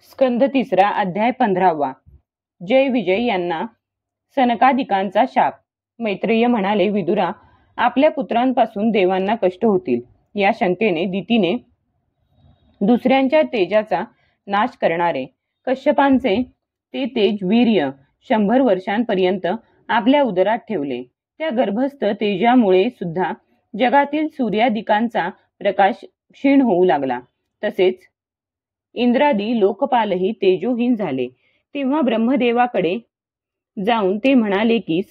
स्कंध 3 अध्याय 15. जय विजय यांना सनकादिकांचा शाप. मैत्रेय म्हणाले, विदुरा, आपल्या पुत्रांपासून देवांना कष्ट होतील या शंकेने दितीने दुसऱ्यांच्या तेजाचा नाश करणारे कश्यपांचे ते तेज वीर्य 100 वर्षांपर्यंत आपल्या उदरात ठेवले. त्या गर्भस्थ तेजामुळे सुद्धा जगातील सूर्यादिकांचा प्रकाश क्षीण होऊ लागला. तसेच इंद्रादी लोकपालही तेजोहीन झाले. तेव्हा ब्रह्मदेवाकडे जाऊन ते म्हणाले की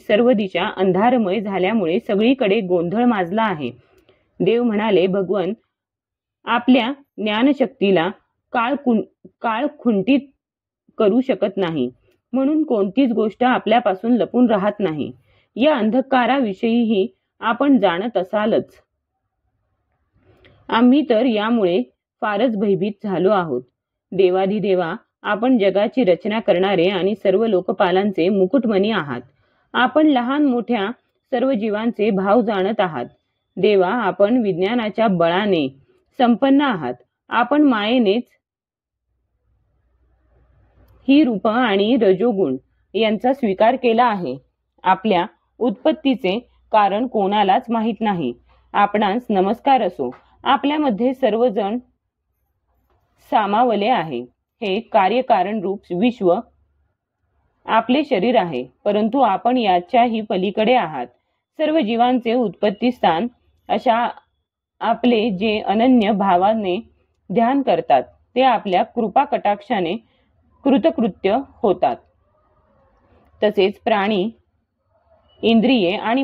सर्व दिशा अंधारमय झाल्यामुळे सगळीकडे गोंधळ माजला आहे. देव म्हणाले, भगवन, आपल्या ज्ञानशक्तीला काळ खुंटीत करू शकत नाही, म्हणून कोणतीच गोष्ट आपल्यापासून लपून राहत नाही. या अंधकाराविषयीही आपण जाणत असालच. आम्ही तर यामुळे फारच भयभीत झालो आहोत. देवाधिदेवा, आपण जगाची रचना करणारे आणि सर्व लोकपालांचे मुकुटमणी आहात. आपण लहान मोठ्या सर्व जीवांचे भाव जाणत आहात. देवा, आपण विज्ञानाच्या बळाने संपन्न आहात. आपण मायेनेच ही रूप आणि रजोगुण यांचा स्वीकार केला आहे. आपल्या उत्पत्तीचे कारण कोणालाच माहीत नाही. आपणास नमस्कार असो. आपल्यामध्ये सर्वजण सामावले आहे. हे कार्यकारण रूप विश्व आपले शरीर आहे, परंतु आपण याच्याही पलीकडे आहात. सर्व जीवांचे उत्पत्ती स्थान अशा आपले जे अनन्य भावाने ध्यान करतात ते आपल्या कृपा कटाक्षाने कृतकृत्य होतात. तसेच प्राणी, इंद्रिये आणि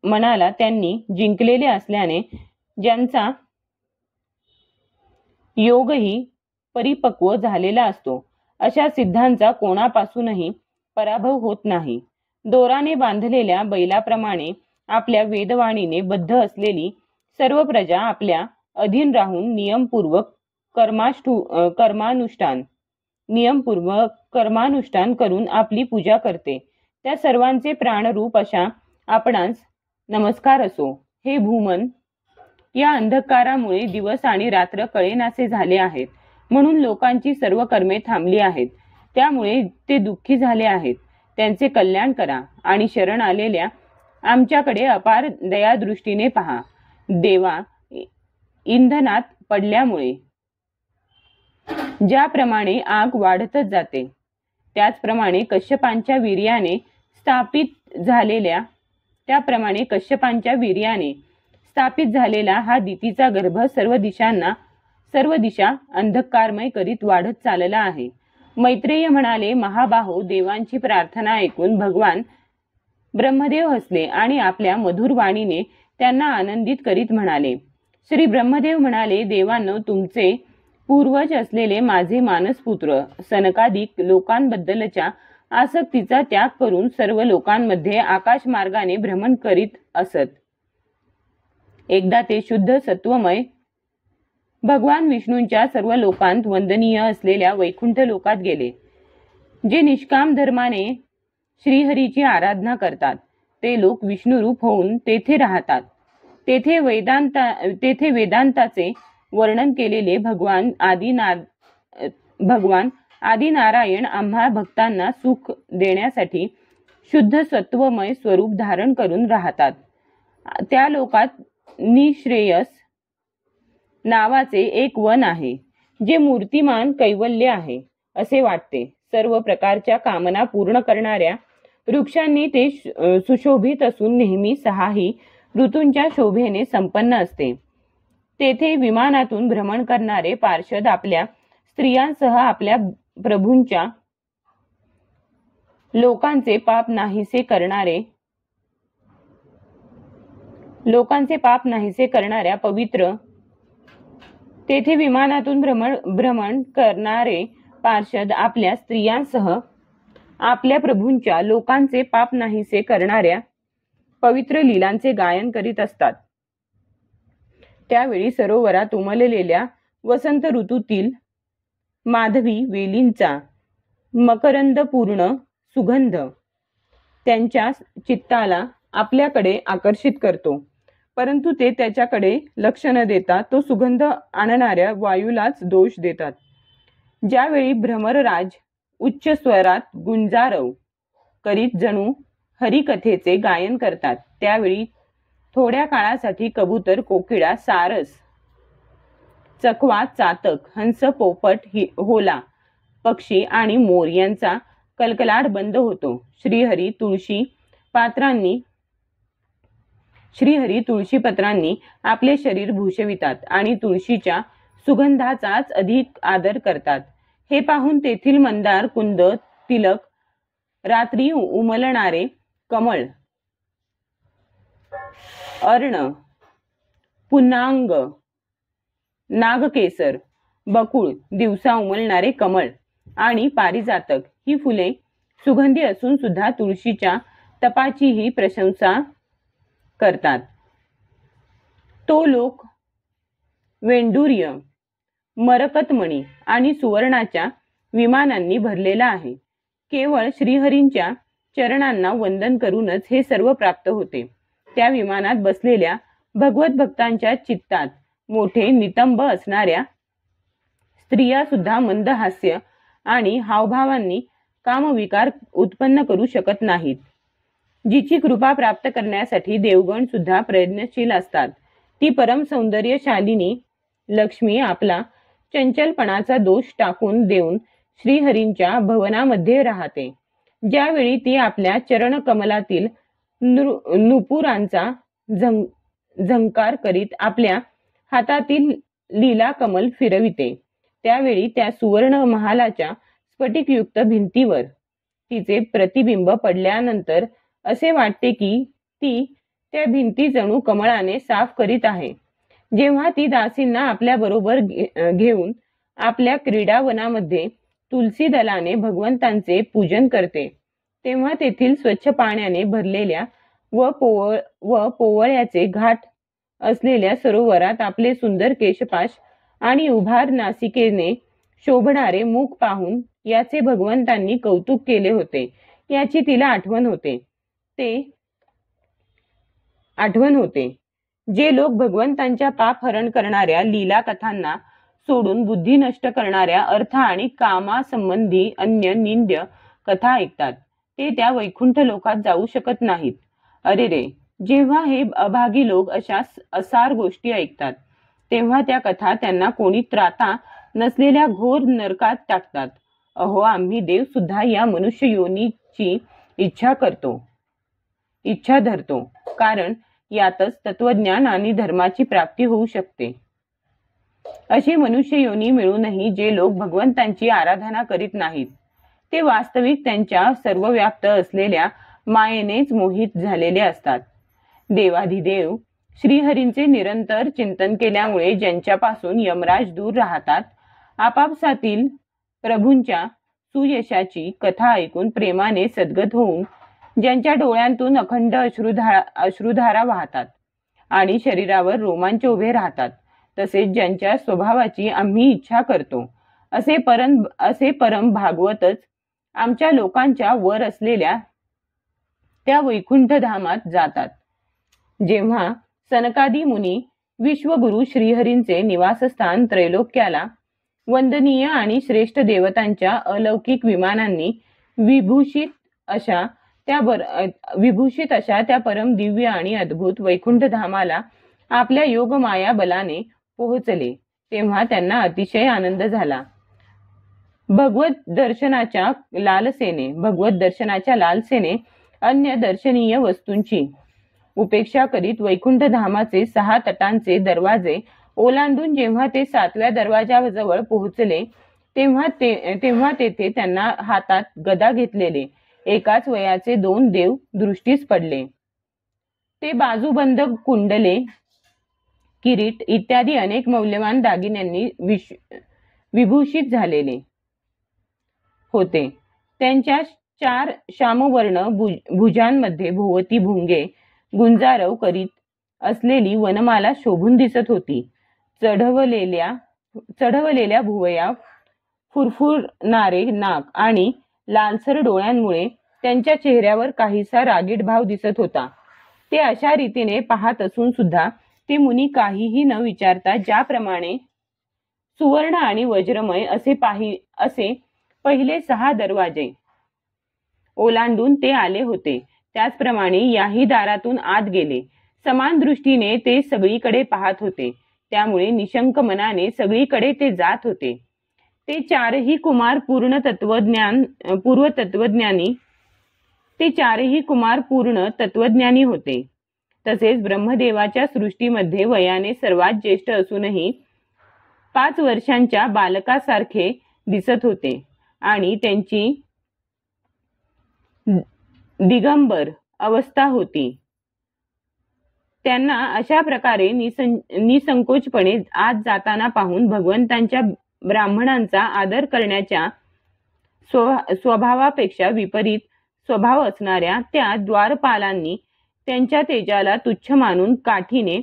मनाला त्यांनी जिंकलेले असल्याने ज्यांचा योगही परिपक्व झालेला असतो, अशा सिद्धांचा कोणापासूनही पराभव होत नाही. दोराने बांधलेल्या बैलाप्रमाणे आपल्या वेदवाणीने बद्ध असलेली सर्व प्रजा आपल्या अधीन राहून नियमपूर्वक कर्मानुष्ठान करून आपली पूजा करते. त्या सर्वांचे प्राणरूप अशा आपणास नमस्कार असो. हे भूमन, या अंधकारामुळे दिवस आणि रात्र कळेनासे झाले आहेत, म्हणून लोकांची सर्व कर्मे थांबली आहेत. त्यामुळे ते दुःखी झाले आहेत. त्यांचे कल्याण करा आणि शरण आलेल्या आमच्याकडे अपार दयादृष्टीने पहा. देवा, इंधनात पडल्यामुळे ज्याप्रमाणे आग वाढतच जाते, त्याचप्रमाणे कश्यपांच्या वीर्याने स्थापित झालेला हा दितीचा गर्भ सर्व दिशा अंधकारमय करीत वाढत चालला आहे. मैत्रेय म्हणाले, महाबाहो, देवांची प्रार्थना ऐकून भगवान ब्रह्मदेव हसले आणि आपल्या मधुर वाणीने त्यांना आनंदित करीत म्हणाले. श्री ब्रह्मदेव म्हणाले, देवांनो, तुमचे पूर्वज असलेले माझे मानसपुत्र सनकादिक लोकांबद्दलच्या आसक्तीचा त्याग करून सर्व लोकांमध्ये आकाश मार्गाने भ्रमण करीत असत. एकदा ते शुद्ध सत्वमय भगवान विष्णूंच्या सर्व लोकांत वंदनीय असलेल्या वैकुंठ लोकात गेले. जे निष्काम धर्माने श्रीहरीची आराधना करतात ते लोक विष्णुरूप होऊन तेथे राहतात. तेथे वेदांताचे वर्णन केलेले भगवान आदिनारायण आम्हा भक्तांना सुख देण्यासाठी शुद्ध सत्वमय स्वरूप धारण करून राहतात. त्या लोकात निश्रेयस नावाचे एक वन आहे, जे मूर्तिमान कैवल्य आहे असे वाटते. सर्व प्रकारच्या कामना पूर्ण करणाऱ्या वृक्षांनी ते सुशोभित असून नेहमी 6 ऋतूंच्या शोभेने संपन्न असते. तेथे विमानातून भ्रमण करणारे पार्षद आपल्या स्त्रियांसह आपल्या प्रभूंच्या लोकांचे पाप नाहीसे करणाऱ्या पवित्र तेथे विमानातून भ्रमण करणारे पार्षद आपल्या स्त्रियांसह आपल्या प्रभूंच्या लोकांचे पाप नाहीसे करणाऱ्या पवित्र लीलांचे गायन करीत असतात. त्यावेळी सरोवरात उमललेल्या वसंत ऋतूतील माधवी वेलींचा मकरंदपूर्ण सुगंध त्यांच्या चित्ताला आपल्याकडे आकर्षित करतो. परंतु ते त्याच्याकडे लक्ष न देता तो सुगंध आणणाऱ्या वायूलाच दोष देतात. ज्यावेळी भ्रमरराज उच्च स्वरात गुंजारव करीत जणू हरिकथेचे गायन करतात, त्यावेळी थोड्या काळासाठी कबूतर, कोकिळा, सारस, चकवा, चातक, हंस, पोपट, होला, पक्षी आणि मोर यांचा कलकलाट बंद होतो. श्रीहरी तुळशीपत्रांनी आपले शरीर भूषवितात आणि तुळशीच्या सुगंधाचाच अधिक आदर करतात. हे पाहून तेथील मंदार, कुंद, तिलक, रात्री उमलणारे कमळ, अर्ण, पुन्नांग, नागकेसर, बकुळ, दिवसा उमलणारे कमळ आणि पारिजातक ही फुले सुगंधी असून सुद्धा तुळशीच्या तपाचीही प्रशंसा करतात. तो लोक वेंडूर्य, मरकतमणी आणि सुवर्णाच्या विमानांनी भरलेला आहे. केवळ श्रीहरींच्या चरणांना वंदन करूनच हे सर्व प्राप्त होते. त्या विमानात बसलेल्या भगवत भक्तांच्या चित्तात मोठे नितंब असणाऱ्या स्त्रिया सुद्धा मंद हास्य आणि हावभावांनी कामविकार उत्पन्न करू शकत नाहीत. जिची कृपा प्राप्त करण्यासाठी देवगण सुद्धा प्रयत्नशील असतात, ती परम सौंदर्यशालिनी लक्ष्मी आपला चंचलपणाचा दोष टाकून देऊन श्रीहरींच्या भवनामध्ये राहते. ज्यावेळी ती आपल्या चरणकमलातील नुपुरांचा झंकार करीत आपल्या हातातील लीला कमल फिरविते, त्यावेळी त्या सुवर्ण महालाच्या स्फटिकयुक्त भिंतीवर तिचे प्रतिबिंब पडल्यानंतर असे वाटते की ती त्या भिंती जणू कमळाने साफ करीत आहे. जेव्हा ती दासींना आपल्या बरोबर घेऊन आपल्या क्रीडावनामध्ये तुलसी दलाने भगवंतांचे पूजन करते, तेव्हा तेथील स्वच्छ पाण्याने भरलेल्या व पोवळ्याचे घाट असलेल्या सरोवरात आपले सुंदर केशपाश आणि उभार नासिकेने शोभणारे मुख पाहून याचे भगवंतांनी कौतुक केले होते याची तिला आठवण होते. जे लोक भगवंतांच्या पाप हरण करणाऱ्या लीला कथांना सोडून बुद्धी नष्ट करणाऱ्या अर्थ आणि कामासंबंधी अन्य निंद्य कथा ऐकतात, ते त्या वैकुंठ लोकात जाऊ शकत नाहीत. अरे रे, जेव्हा हे अभागी लोक अशा असार गोष्टी ऐकतात, तेव्हा त्या कथा त्यांना कोणी त्राता नसलेल्या घोर नरकात टाकतात. अहो, आम्ही देव सुद्धा या मनुष्य योनीची इच्छा धरतो, कारण यातच तत्वज्ञान आणि धर्माची प्राप्ती होऊ शकते. अशी मनुष्य योनी मिळूनही जे लोक भगवंतांची आराधना करीत नाहीत, ते वास्तविक त्यांच्या सर्वव्याप्त असलेल्या मायेनेच मोहित झालेले असतात. देवाधिदेव श्रीहरींचे निरंतर चिंतन केल्यामुळे ज्यांच्यापासून यमराज दूर राहतात, आपापसातील प्रभूंच्या सुयशाची कथा ऐकून प्रेमाने सद्गत होऊन ज्यांच्या डोळ्यांतून अखंड अश्रुधारा वाहतात आणि शरीरावर रोमांच उभे राहतात, तसेच ज्यांच्या स्वभावाची आम्ही इच्छा करतो, असे परम भागवतच आमच्या लोकांच्या वर असलेल्या त्या वैकुंठ धामात जातात. जेव्हा सनकादी मुनी विश्वगुरु श्रीहरींचे निवासस्थान त्रैलोक्याला वंदनीय आणि श्रेष्ठ देवतांच्या अलौकिक विमानांनी विभूषित अशा त्या परम दिव्य आणि अद्भुत वैकुंठ धामाला आपल्या योगमाया बलाने पोहोचले, तेव्हा त्यांना अतिशय आनंद झाला. भगवत दर्शनाच्या लालसेने अन्य दर्शनीय वस्तूंची उपेक्षा करीत वैकुंठ धामाचे 6 तटांचे दरवाजे ओलांडून जेव्हा ते 7व्या दरवाजाजवळ पोहोचले, तेव्हा तेथे त्यांना हातात गदा घेतलेले एकाच वयाचे 2 देव दृष्टीस पडले. ते बाजूबंद कुंडले, किरीट इत्यादी अनेक मौल्यवान दागिन्यांनी विभूषित झालेले होते. त्यांच्या 4 श्यामवर्ण भुजांमध्ये भोवती भुंगे गुंजारव करीत असलेली वनमाला शोभून दिसत होती. चढवलेल्या भुवया, फुरफुरणारे नाक आणि लालसर डोळ्यांमुळे त्यांच्या चेहऱ्यावर काहीसा रागीट भाव दिसत होता. ते अशा रीतीने पाहत असून सुद्धा ते मुनी काहीही न विचारता ज्याप्रमाणे सुवर्ण आणि वज्रमय असे पहिले 6 दरवाजे ओलांडून ते आले होते, त्याचप्रमाणे याही दारातून आत गेले. समान दृष्टीने ते सगळीकडे पाहत होते, त्यामुळे निशंक मनाने सगळीकडे ते जात होते. ते चारही कुमार पूर्ण तत्वज्ञानी होते. तसेच ब्रह्मदेवाच्या सृष्टीमध्ये वयाने सर्वात ज्येष्ठ असूनही 5 वर्षांच्या बालकासारखे दिसत होते आणि त्यांची दिगंबर अवस्था होती. त्यांना अशा प्रकारे निसंकोचपणे आत जाताना पाहून भगवंतांच्या ब्राह्मणांचा आदर करण्याच्या स्वभावापेक्षा विपरीत स्वभाव असणाऱ्या त्या द्वारपालांनी त्यांच्या तेजाला तुच्छ मानून काठीने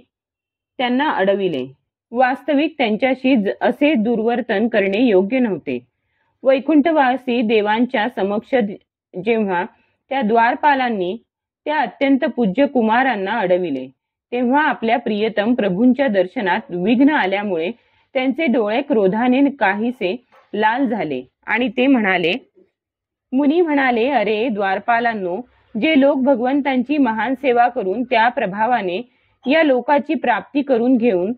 त्यांना अडविले. वास्तविक त्यांच्याशी असे दुर्वर्तन करणे योग्य नव्हते. वैकुंठवासी देवांच्या समक्ष जेव्हा त्या द्वारपालांनी त्या अत्यंत पूज्य कुमारांना अडविले, तेव्हा आपल्या प्रियतम प्रभूंच्या दर्शनात विघ्न आल्यामुळे त्यांचे डोळे क्रोधाने काहीसे लाल झाले आणि ते म्हणाले, मुनी म्हणाले, अरे द्वारपालांनो, जे लोक भगवंतांची महान सेवा करून त्या प्रभावाने या लोकाची प्राप्ती करून घेऊन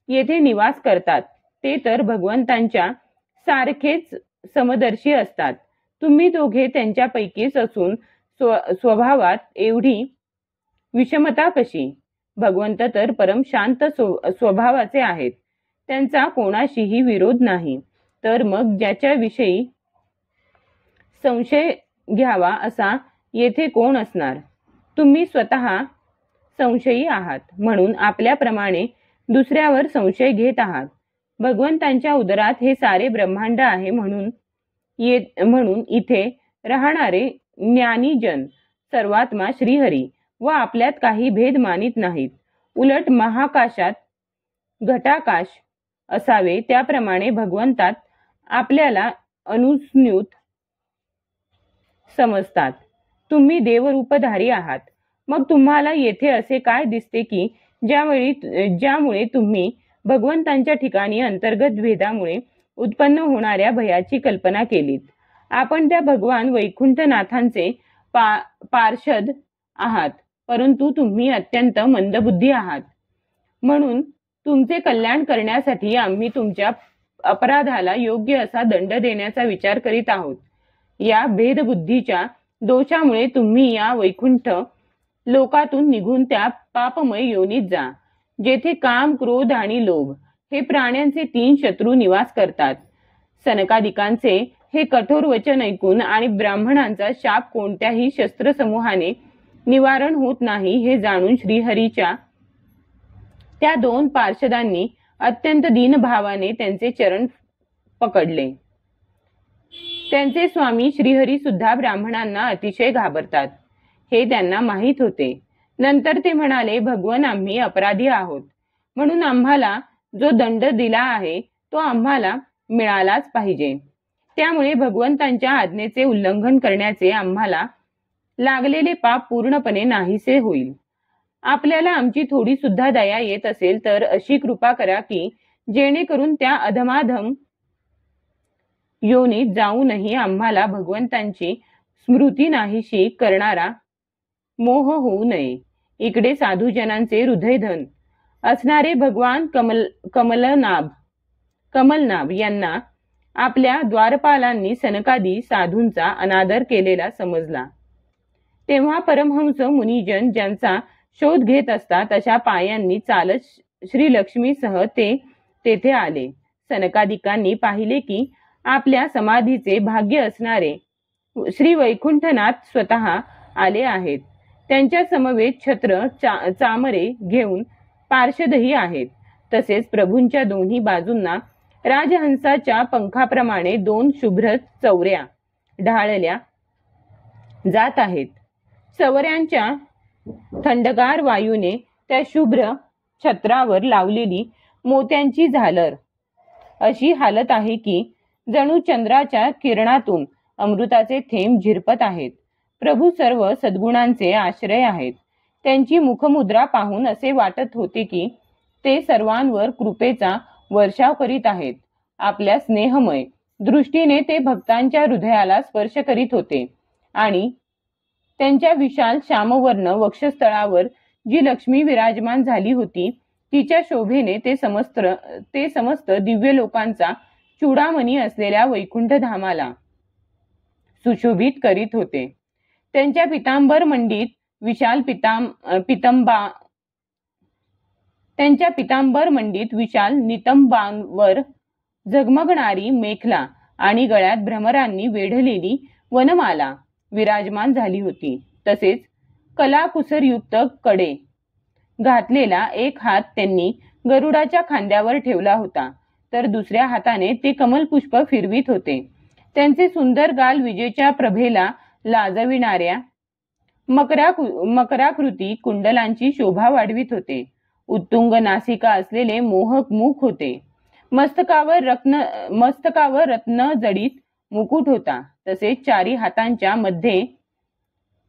येथे निवास करतात, ते तर भगवंतांच्या सारखेच समदर्शी असतात. तुम्ही दोघे त्यांच्यापैकीच असून स्वभावात एवढी विषमता कशी? भगवंत तर परम शांत स्वभावाचे आहेत, त्यांचा कोणाशीही विरोध नाही. तर मग ज्याच्याविषयी संशय घ्यावा असा येथे कोण असणार? तुम्ही स्वतः संशयी आहात, म्हणून आपल्याप्रमाणे दुसऱ्यावर संशय घेत आहात. भगवंतांच्या उदरात हे सारे ब्रह्मांड आहे, म्हणून इथे राहणारे ज्ञानीजन सर्वात्मा श्रीहरी व आपल्यात काही भेद मानित नाहीत. उलट महाकाशात घटाकाश असावे त्याप्रमाणे भगवंतात आपल्याला अनुस्यूत समजतात. तुम्ही देवरूपधारी आहात, मग तुम्हाला येथे असे काय दिसते की ज्यामुळे तुम्ही भगवंतांच्या ठिकाणी अंतर्गत भेदामुळे उत्पन्न होणाऱ्या भयाची कल्पना केलीत? आपण त्या भगवान वैकुंठनाथांचे पार्षद आहात, परंतु तुम्ही अत्यंत मंदबुद्धी आहात. म्हणून तुमचे कल्याण करण्यासाठी आम्ही तुमच्या अपराधाला योग्य असा दंड देण्याचा विचार करीत आहोत. या भेदबुद्धीच्या दोषामुळे तुम्ही या वैकुंठ लोकातून निघून त्या पापमय योनीत जा, जेथे काम, क्रोध आणि लोभ हे प्राण्यांचे 3 शत्रू निवास करतात. सनकादिकांचे हे कठोर वचन ऐकून आणि ब्राह्मणांचा शाप कोणत्याही शस्त्रसमूहाने निवारण होत नाही हे जाणून श्रीहरीच्या त्या 2 पार्षदांनी अत्यंत दीनभावाने त्यांचे चरण पकडले. त्यांचे स्वामी श्रीहरी सुद्धा ब्राह्मणांना अतिशय घाबरतात हे त्यांना माहीत होते. नंतर ते म्हणाले, भगवन, आम्ही अपराधी आहोत, म्हणून आम्हाला जो दंड दिला आहे तो आम्हाला मिळालाच पाहिजे. त्यामुळे भगवंतांच्या आज्ञेचे उल्लंघन करण्याचे आम्हाला लागलेले पाप पूर्णपणे नाहीसे होईल. आपल्याला आमची थोडी सुद्धा दया येत असेल तर अशी कृपा करा की जेणेकरून त्या अधमाधम योनीत जाऊनही आम्हाला भगवंतांची स्मृती नाहीशी करणारा मोह होऊ नये. इकडे साधूजनांचे हृदयधन असणारे भगवान कमलनाभ यांना आपल्या द्वारपालांनी सनकादी साधूंचा अनादर केलेला समजला. तेव्हा परमहंस मुनिजन ज्यांचा शोध घेत असतात अशा पायांनी चालत श्री लक्ष्मीसह ते तेथे आले. सनकादिकांनी पाहिले की आपल्या समाधीचे भाग्य असणारे श्री वैकुंठनाथ स्वतः आले आहेत. त्यांच्या समवेत छत्र चामरे घेऊन पार्षदही आहेत. तसेच प्रभूंच्या दोन्ही बाजूंना राजहंसाच्या पंखाप्रमाणे 2 शुभ्र चवऱ्या ढाळल्या जात आहेत. चवऱ्यांच्या थंडगार वायूने त्या शुभ्र छत्रावर लावलेली मोत्यांची झालर अशी हालत आहे की जणू चंद्राच्या किरणातून अमृताचे थेंब झिरपत आहेत. प्रभू सर्व सद्गुणांचे आश्रय आहेत. त्यांची मुखमुद्रा पाहून असे वाटत होते की ते सर्वांवर कृपेचा वर्षाव करीत आहेत. आपल्या स्नेहमय दृष्टीने ते भक्तांच्या हृदयाला स्पर्श करीत होते आणि त्यांच्या विशाल श्यामवर्ण वक्षस्थळावर जी लक्ष्मी विराजमान झाली होती तिच्या शोभेने ते समस्त दिव्य लोकांचा चूडामणी असलेल्या वैकुंठ धामाला सुशोभित करीत होते. त्यांच्या पितांबर मंडित विशाल नितंबांवर झगमगणारी मेखला आणि गळ्यात भ्रमरांनी वेढलेली वनमाला विराजमान झाली होती. तसेच कलाकुसरयुक्त कडे घातलेला एक हात त्यांनी गरुडाच्या खांद्यावर ठेवला होता, तर दुसऱ्या हाताने ते कमलपुष्प फिरवित होते. त्यांचे सुंदर गाल विजेच्या प्रभेला लाजविणाऱ्या मकराकृती कुंडलांची शोभा वाढवित होते. उत्तुंग नासिका असलेले मोहक मुख होते. मस्तकावर रत्न जडित मुकुट होता. तसेच चारी हातांच्या मध्ये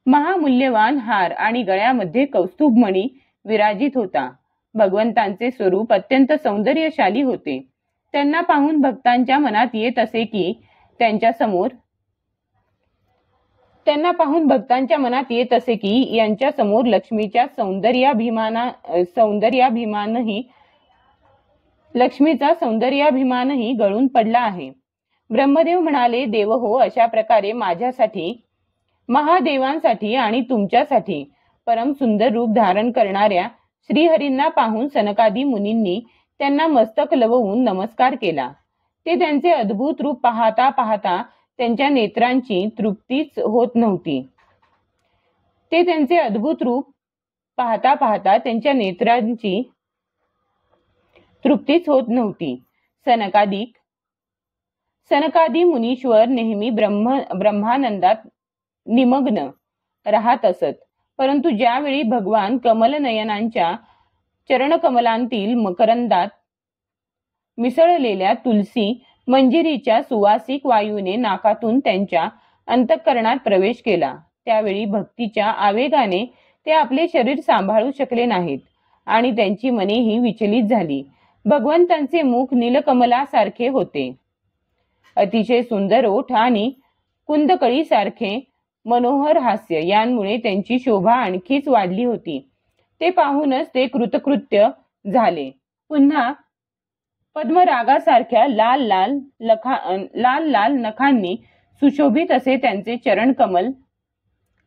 महामूल्यवान हार आणि गळ्यामध्ये कौस्तुभमणी विराजित होता. भगवंतांचे स्वरूप अत्यंत सौंदर्यशाली होते. त्यांना पाहून भक्तांच्या मनात येत असे की यांच्या समोर लक्ष्मीचा सौंदर्याभिमानही गळून पडला आहे. ब्रह्मदेव म्हणाले, देव हो, अशा प्रकारे माझ्यासाठी, महादेवांसाठी आणि तुमच्यासाठी परम सुंदर रूप धारण करणाऱ्या श्रीहरींना पाहून सनकादी मुनींनी त्यांना मस्तक लवून नमस्कार केला. ते त्यांचे अद्भुत रूप पाहता पाहता त्यांच्या नेत्रांची तृप्तीच होत नव्हती. सनकादी मुनीश्वर नेहमी ब्रह्मानंदात निमग्न राहत असत. परंतु ज्यावेळी भगवान कमलनयनांच्या चरणकमलांतील मकरंदात मिसळलेल्या तुलसी मंजिरीच्या सुवासिक वायूने नाकातून त्यांच्या अंतःकरणात प्रवेश केला, त्यावेळी भक्तीच्या आवेगाने ते आपले शरीर सांभाळू शकले नाहीत आणि त्यांची मनेही विचलित झाली. भगवंतांचे मुख नीलकमलासारखे होते. अतिशय सुंदर ओठ आणि कुंदकळीसारखे मनोहर हास्य यांमुळे त्यांची शोभा आणखीच वाढली होती. ते पाहूनच ते कृतकृत्य झाले. पुन्हा पद्मरागासारख्या लाल लाल नखांनी सुशोभित असे त्यांचे चरण कमल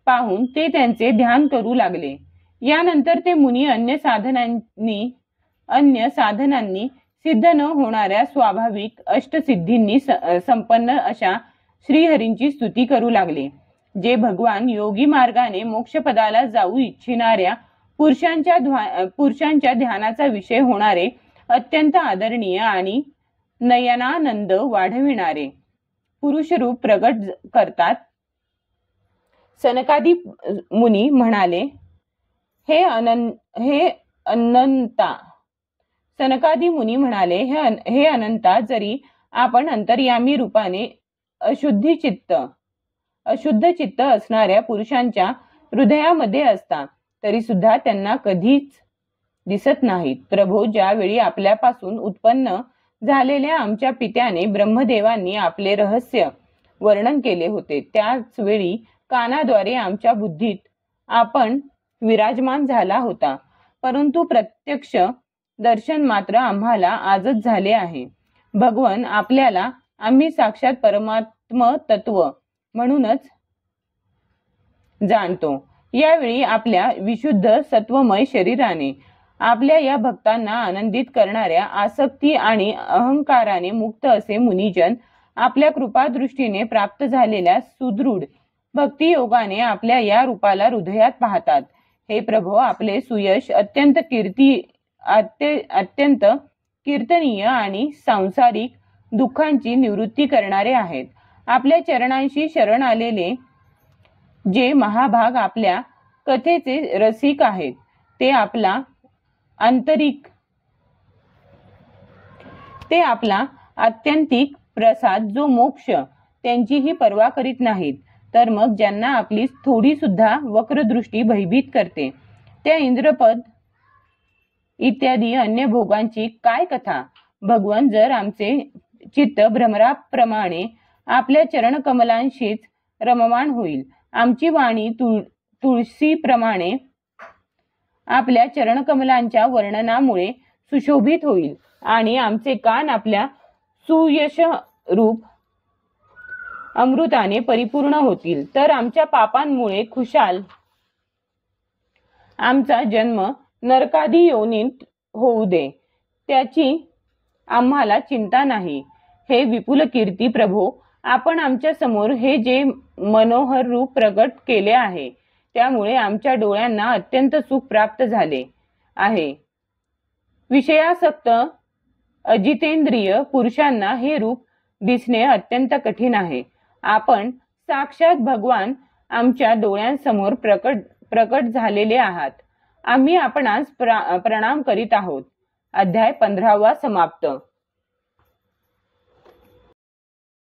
पाहून ते त्यांचे ध्यान करू लागले. यानंतर ते मुनी अन्य साधनांनी सिद्ध न होणाऱ्या स्वाभाविक अष्टसिद्धींनी संपन्न अशा श्रीहरींची स्तुती करू लागले, जे भगवान योगी मार्गाने मोक्षपदाला जाऊ इच्छिणाऱ्या पुरुषांच्या ध्यानाचा विषय होणारे अत्यंत आदरणीय आणि नयनानंद वाढविणारे पुरुषरूप प्रगट करतात. सनकादी मुनी म्हणाले, हे अनंता, जरी आपण अंतर्यामी रूपाने अशुद्ध चित्त असणाऱ्या पुरुषांच्या हृदयामध्ये असता, तरी सुद्धा त्यांना कधीच दिसत नाहीत. प्रभो, ज्यावेळी आपल्यापासून उत्पन्न झालेल्या आमच्या पित्याने ब्रह्मदेवांनी आपले रहस्य वर्णन केले होते, त्याच वेळी कानाद्वारे आमच्या बुद्धीत आपण विराजमान झाला होता. परंतु प्रत्यक्ष दर्शन मात्र आम्हाला आजच झाले आहे. भगवन, आपल्याला आम्ही साक्षात परमात्म तत्व म्हणूनच जाणतो. यावेळी आपल्या विशुद्ध सत्वमय शरीराने आपल्या या भक्तांना आनंदित करणाऱ्या आसक्ती आणि अहंकाराने मुक्त असे मुनिजन आपल्या कृपादृष्टीने प्राप्त झालेल्या सुदृढ भक्तियोगाने आपल्या या रूपाला हृदयात पाहतात. हे प्रभो, आपले सुयश अत्यंत कीर्तनीय आणि सांसारिक दुःखांची निवृत्ती करणारे आहेत. आपल्या चरणांशी शरण आलेले जे महाभाग आपल्या कथेचे रसिक आहेत, ते आपला आत्यंतिक प्रसाद जो मोक्ष, त्यांचीही पर्वा करीत नाहीत. तर मग ज्यांना आपली थोडी सुद्धा वक्रदृष्टी भयभीत करते, त्या इंद्रपद इत्यादी अन्य भोगांची काय कथा? भगवान, जर आमचे चित्त भ्रमराप्रमाणे आपल्या चरणकमलांशीच रममाण होईल, आमची वाणी तुळशीप्रमाणे आपल्या चरणकमलांच्या वर्णनामुळे सुशोभित होईल आणि आमचे कान आपल्या सुयश रूप अमृताने परिपूर्ण होतील, तर आमच्या पापांमुळे खुशाल आमचा जन्म नरकादी योनीत होऊ दे, त्याची आम्हाला चिंता नाही. हे विपुल कीर्ती प्रभो, आपण आमच्या समोर हे जे मनोहर रूप प्रगट केले आहे, त्यामुळे आमच्या डोळ्यांना अत्यंत सुख प्राप्त झाले आहे. विषयासक्त अजितेंद्रिय पुरुषांना हे रूप दिसणे अत्यंत कठीण आहे. आपण साक्षात भगवान आमच्या डोळ्यांसमोर प्रकट झालेले आहात. आम्ही आपणास प्रणाम करीत आहोत. अध्याय 15 समाप्त.